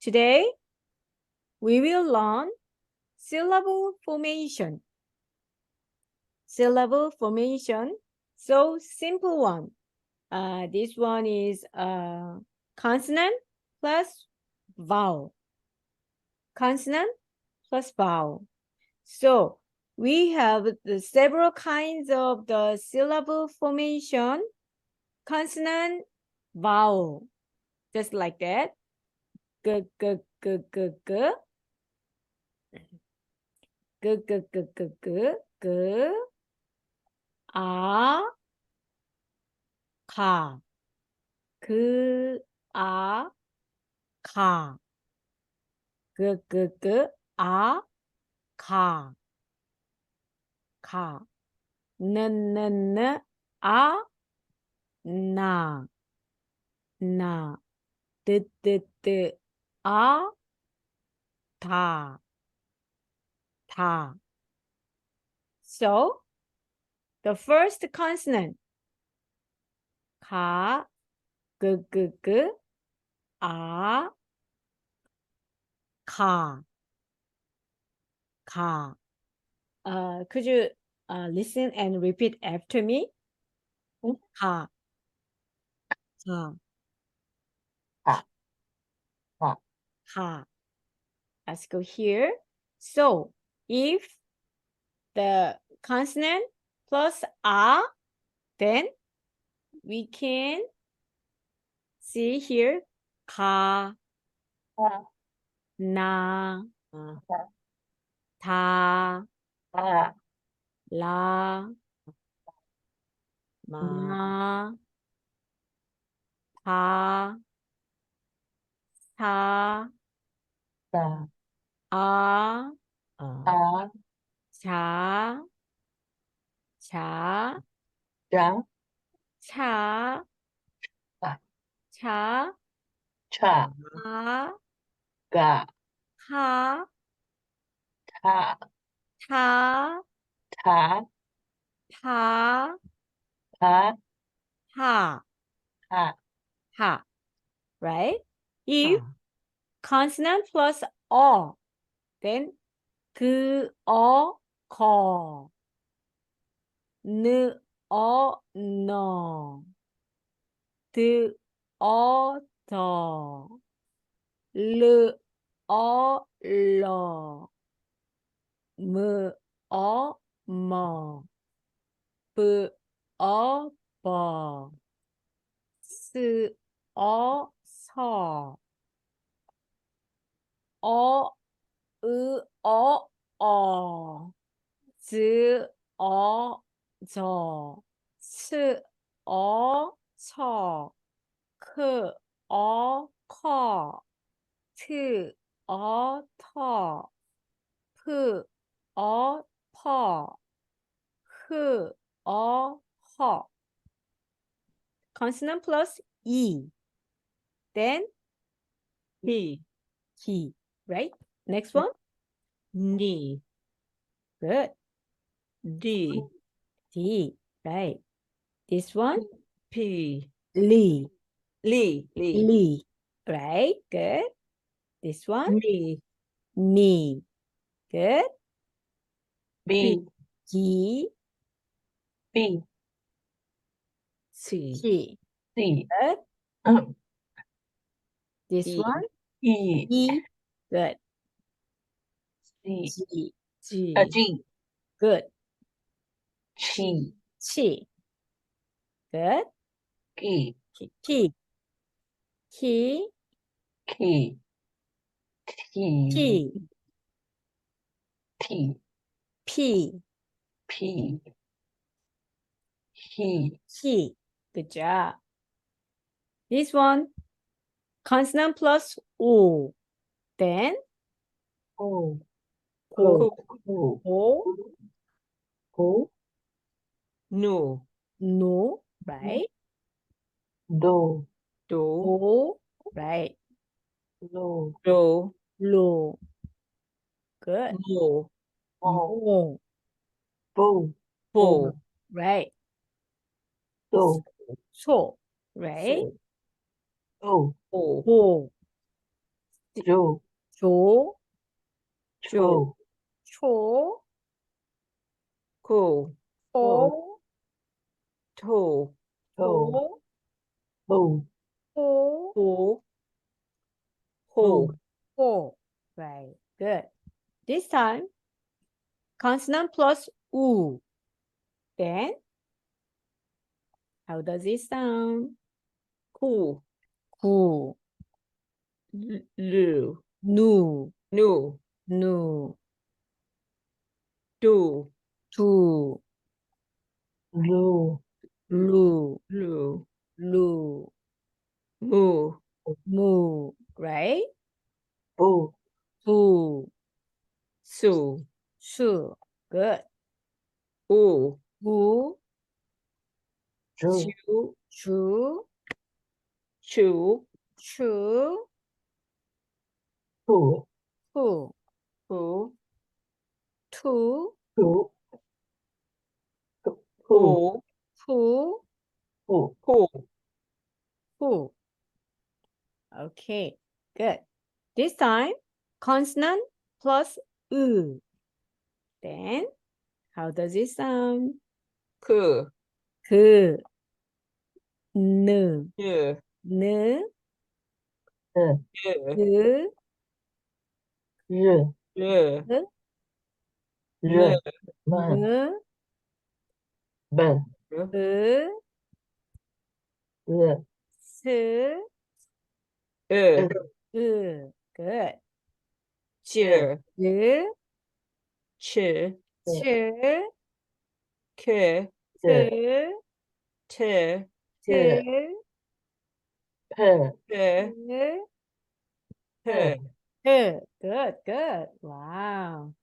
Today, we will learn syllable formation. Syllable formation, so simple one. This one is consonant plus vowel. Consonant plus vowel. So we have the several kinds of the syllable formation. Consonant, vowel, just like that. G, g, g, g, g. G, g, g, g, g, g. 아, 가. 그, 아, 가. 그, 아, 가. 가. 는, 아, 나. 나. 뜨, 아, 다. 다. So, the first consonant. 가, 그, 아, 가. 가. Could you listen and repeat after me? 가. 가. 가. 가. 가. Let's go here. So, if the consonant plus a, then we can see here 가, 가. 나, 가. 다, 가. 라, 마. 마, 다, 사, 자. 아, 아. 자, 자. 차, 자. 차, 차. 아, 가. 하, 타. 타, 타. 타, 타. 하, 타. ha, right? If 타. consonant plus o, then 그, 거, 너, 더, 러, 뭐, 버, 서, 어, 저, 처, 커, 터, 퍼, 허. Consonant plus E. Then 히. right? Next one. 니. Good. 디. D, right? This one. 피. 리, 리. right? Good. This one. 미. Good. 비. G, 비. 시. 시. 시. Good. This 이. one. 이. E. Good. 지. G. 지. Good. 치. 치. Good. 기. Ki. 키. T. 티. P. 피. 히. Good job. This one. Consonant plus O. Then 고. 고. 고. O. 고. 노. No. Right? 도. O. Right? 로. Low. Good. 모. Mo. 보. Right? 도. So. Right? 오. O. 조, 조, 초, 초, 코, 호, 호, 토, 호, 호, 호, 호, 호, 호, 호, 호. Right. Good. This time, consonant plus U. Then, how does it sound? 구, 구, 루, 누, 누, 누, 두, 두, 루, 루, 루, 루, 무, 무. Right? 부, 부, 수, 수. Good. 우, 우, 주, 주, 주, 추, 추, 후, 후, 후, 투, 후, 후, 호, 후, 후, 호, 후. Okay, good. This time, consonant plus U. Then, how does it sound? 그, 그, 느, 유, 느, 네, 유, 그, 르, 르, 느, 느, 르, 만, 느, 번, 르, 으, 르, 스, 으, 으. Good. 질, 르, 칠, 칠, 크, 르, 스, 틀, 르, 스, 페, 트, 스, 페, 트, 스. Good, good. Wow.